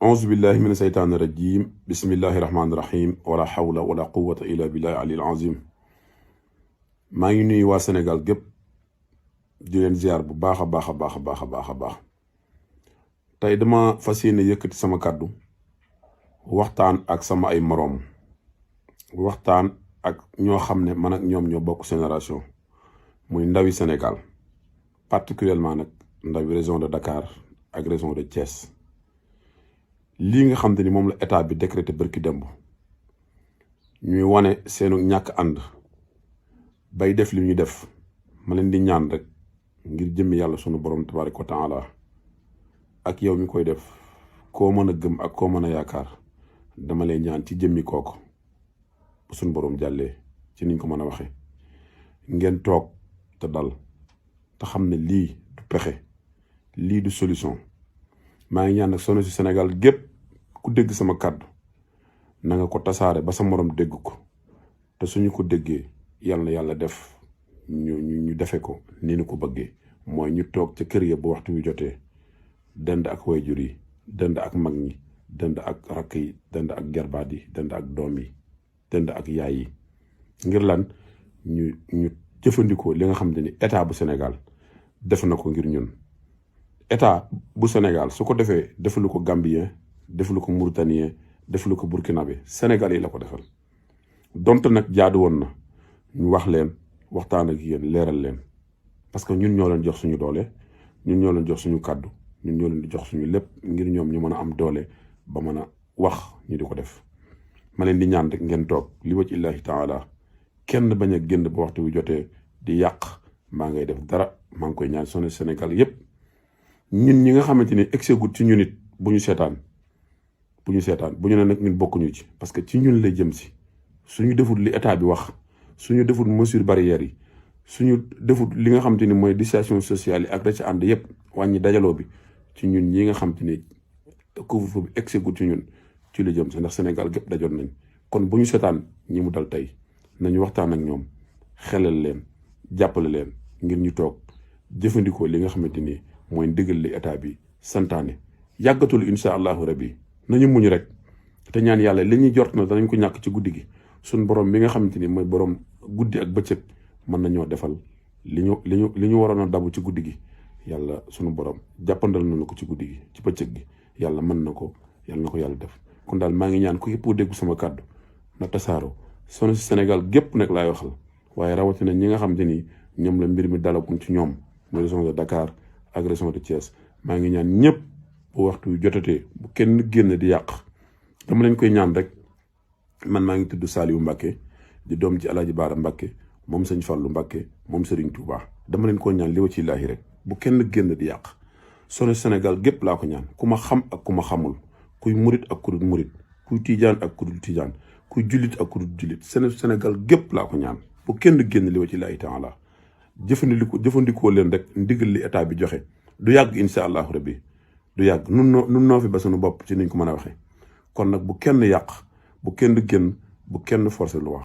auzu billahi mina seytaani rajim bismillahi rahmaani rahim wala hawla wala quwwata illa billahi alil azim. maa ngi nuyu waa Sénégal gépp di leen ziar bu baax a baax a baax a baax a baax a baax. tey dama fas yéene yëkkati sama kàddu waxtaan ak sama ay moroom, waxtaan ak ñoo xam ne man ak ñoom ñoo bokk génération, muy ndawi Sénégal, particulièrement nag ndawi région de Dakar ak région de Thiès. lii nga xam te ni moom la état bi décrété bërki démb ñuy wane seenu ñàkk ànd bay def li ñuy def, ma leen di ñaan rek ngir jëmmi yàlla sunu borom tabaaraka wa taala ak yow mi koy def, koo mën a gëm ak koo mën a yaakaar, dama lay ñaan ci jëmmi kooku bu sunu borom jàllee ci niñ ko mën a waxee, ngeen toog te dal te xam ne lii du pexe, lii du solution. maa ngi ñaan nag sono si Sénégal gépp ku dégg sama kàddu na nga ko tasaare ba sa morom dégg ko, te suñu ko déggee yàlla na yàlla def ñu defe ko ni ñu ko bëggee, mooy ñu toog ca kër ya bu waxtu wi jotee dend ak wayjur yi, dend ak mag ñi, dend ak rakk yi, dend ak jarbaat yi, dend ak doom yi, dend ak yaay yi, ngir lan ñu jëfandikoo li nga xam ne ni état bu Sénégal def na ko ngir ñun. état bu Sénégal su ko defee defalu ko Gambien, defalu ko Mauritanien, defalu ko Burkinabé, Sénégal yi la ko defal. donte nag jaadu woon na ñu wax leen, waxtaan ak yéen, leeral leen, parce que ñun ñoo leen jox suñu doole, ñun ñoo leen jox suñu kàddu, ñun ñoo leen di jox suñu lépp ngir ñoom ñu mën a am doole ba mën a wax ñu di ko def. ma leen di ñaan rek ngeen toog li wacc illahi taala, kenn bañ a génn ba waxtu wi jotee di yàq maa ngay def dara. maa ngi koy ñaan sone Sénégal yépp, ñun ñi nga xamante ni exegut ci ñun it bu ñu seetaan bu ñu ne nag ñun bokkuñu ci, parce que ci ñun lay jëm si. suñu defut li état bi wax, suñu defut mesure barrières yi, suñu defut li nga xamante ni mooy distanciation sociale yi ak da ci ànd yépp, wàññi dajaloo bi, ci ñun ñi nga xamante ni couvre-feu bi exegut ci ñun ci la jëm si, ndax Sénégal gépp dajoon nañ. kon bu ñu seetaan ñi mu dal tey, nañu waxtaan ak ñoom, xelal leen, jàppale leen ngir ñu toog jëfandikoo li nga xamante ni mooy ndigal li état bi santaane. yàggatul insha allahu rabbi, nañu muñ rek te ñaan yàlla li ñuy jort na danañ ko ñàkk ci guddi gi, suñ borom bi nga xamante ni mooy borom guddi ak bëccëg mën nañoo defal li ñu waroon a dabu ci guddi gi. yàlla sunu borom jàppandal nañu ko ci guddi gi, ci bëccëg gi, yàlla mën na ko, yàlla na ko yàlla def. kon daal maa ngi ñaan ku yëpp déggu sama kàddu na tasaaroo. sono si Sénégal gépp nag laay waxal, waaye rawatina ñi nga xamante ni ñoom la mbir mi dalaguñ ci ñoom, mooy région de Dakar ak région de Thiès. maa ngi ñaan ñëpp bu waxtu wi jotatee bu kenn génn di yàq. dama leen koy ñaan rek, man maa ngi tudd Saliou Mbacké, di doom ci Alaaji Baara Mbacké moom sëñ Fallou Mbacké moom Serigne Touba. dama leen ko ñaan li wa ci laahi rek bu kenn génn di yàq. sono Sénégal gépp laa ko ñaan, ku ma xam ak ku ma xamul, kuy murit ak ku dul murit, kuy tijaan ak ku dul tijaan, kuy jullit ak ku dul jullit, Sénégal gépp laa ko ñaan bu kenn génn li wa ci laahi taala. jëfandikoo leen rek ndigal li état bi joxe. du yàgg insha allahu rabbi, du yàgg. nun noo fi ba sunu bopp ci niñ ko mën a waxee. kon nag bu kenn yàq, bu kenn génn, bu kenn forcé lu wax.